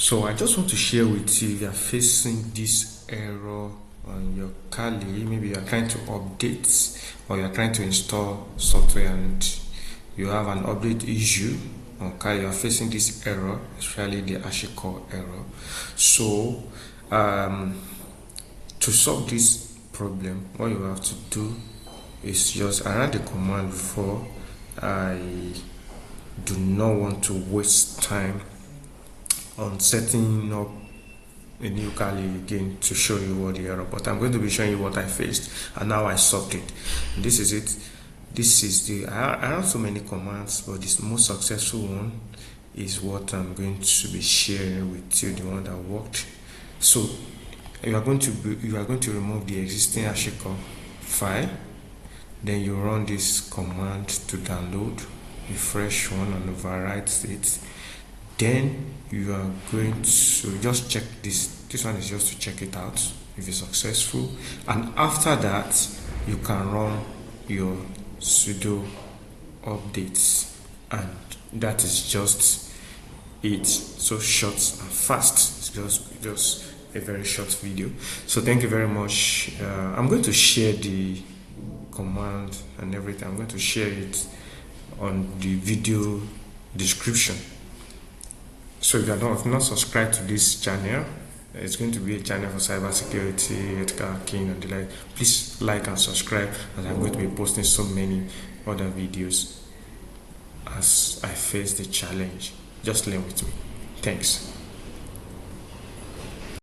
So I just want to share with you if you are facing this error on your Kali. Maybe you are trying to update or you are trying to install software and you have an update issue on Kali. You are facing this error, especially the HashiCorp error. So to solve this problem, what you have to do is just I ran the command before. I do not want to waste time on setting up a new Kali again to show you what the error, but I'm going to be showing you what I faced and now I solved it. And this is it. This is the I have so many commands, but this most successful one is what I'm going to be sharing with you, the one that worked. So you are going to remove the existing HashiCorp file, then you run this command to download a fresh one and overwrite it. Then you are going to just check this one is just to check it out if it's successful, and after that you can run your sudo updates, and that is just it. So short and fast. It's just a very short video. So thank you very much. I'm going to share the command and everything. I'm going to share it on the video description. So if you have not subscribed to this channel, it's going to be a channel for cybersecurity, ethical hacking, and the like. Please like and subscribe, as I'm going to be posting so many other videos as I face the challenge. Just learn with me. Thanks.